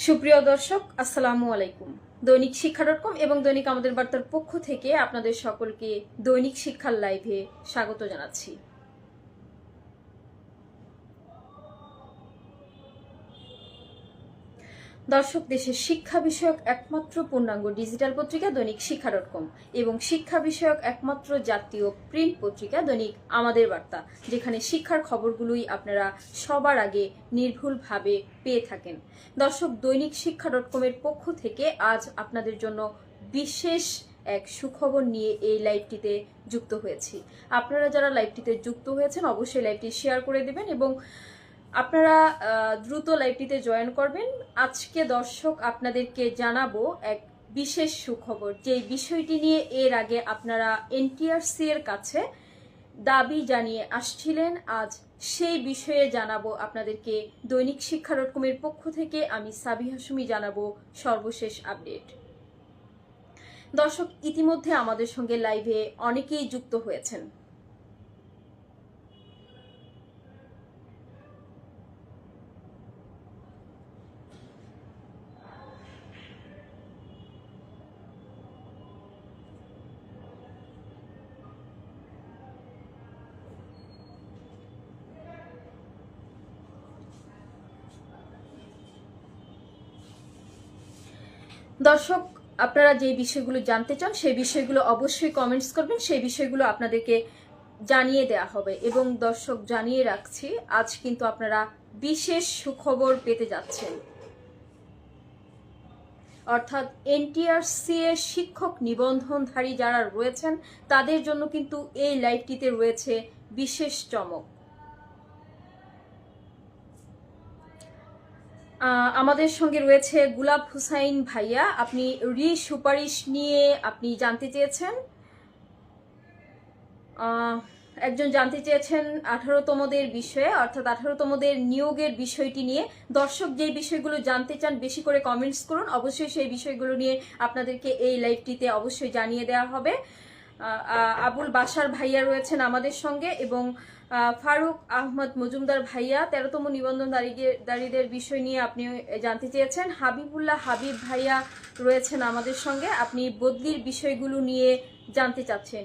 সুপ্রিয় দর্শক, আসসালামু আলাইকুম। দৈনিক শিক্ষা.com এবং দৈনিক আমাদের বার্তার পক্ষ থেকে আপনাদের সকলকে দৈনিক শিক্ষার লাইভে স্বাগত জানাচ্ছি। দর্শক, দেশের শিক্ষা বিষয়ক একমাত্র পূর্ণাঙ্গ ডিজিটাল পত্রিকা দৈনিক শিক্ষা.com এবং শিক্ষা বিষয়ক একমাত্র জাতীয় প্রিন্ট পত্রিকা দৈনিক আমাদের বার্তা, যেখানে শিক্ষার খবরগুলোই আপনারা সবার আগে নির্ভুলভাবে পেয়ে থাকেন। দর্শক, দৈনিক শিক্ষা.com এর পক্ষ থেকে আজ আপনাদের জন্য বিশেষ এক সুখবর নিয়ে এই লাইভটিতে যুক্ত হয়েছি। আপনারা যারা লাইভটিতে যুক্ত হয়েছেন অবশ্যই লাইভটি শেয়ার করে দেবেন এবং আপনারা দ্রুত লাইভটিতে জয়েন করবেন। আজকে দর্শক আপনাদেরকে জানাবো এক বিশেষ সুখবর, যে বিষয়টি নিয়ে এর আগে আপনারা এনটিআরসি এর কাছে দাবি জানিয়ে আসছিলেন। আজ সেই বিষয়ে জানাবো আপনাদেরকে দৈনিক শিক্ষা.com এর পক্ষ থেকে আমি সাবিহা সুমি জানাবো সর্বশেষ আপডেট। দর্শক, ইতিমধ্যে আমাদের সঙ্গে লাইভে অনেকেই যুক্ত হয়েছেন। দর্শক, আপনারা যে বিষয়গুলো জানতে চান সেই বিষয়গুলো অবশ্যই কমেন্টস করবেন, সেই বিষয়গুলো আপনাদেরকে জানিয়ে দেওয়া হবে। এবং দর্শক, জানিয়ে রাখছি, আজ কিন্তু আপনারা বিশেষ সুখবর পেতে যাচ্ছেন। অর্থাৎ এনটিআরসি এর শিক্ষক নিবন্ধনধারী যারা রয়েছেন তাদের জন্য কিন্তু এই লাইভটিতে রয়েছে বিশেষ চমক। আমাদের সঙ্গে রয়েছে গুলাব হুসাইন ভাইয়া। আপনি সুপারিশ নিয়ে আপনি জানতে চেয়েছেন, একজন জানতে চেয়েছেন 18তমদের বিষয়ে, অর্থাৎ 18তমদের নিয়োগের বিষয়টি নিয়ে। দর্শক, যে বিষয়গুলো জানতে চান বেশি করে কমেন্টস করুন, অবশ্যই সেই বিষয়গুলো নিয়ে আপনাদেরকে এই লাইভটিতে অবশ্যই জানিয়ে দেওয়া হবে। আবুল বাশার ভাইয়া রয়েছেন আমাদের সঙ্গে এবং ফারুক আহমদ মজুমদার ভাইয়া 13তম নিবন্ধনধারীদের বিষয় নিয়ে আপনি জানতে চেয়েছেন। হাবিবুল্লাহ হাবিব ভাইয়া রয়েছেন আমাদের সঙ্গে, আপনি বদলির বিষয়গুলো নিয়ে জানতে চাচ্ছেন।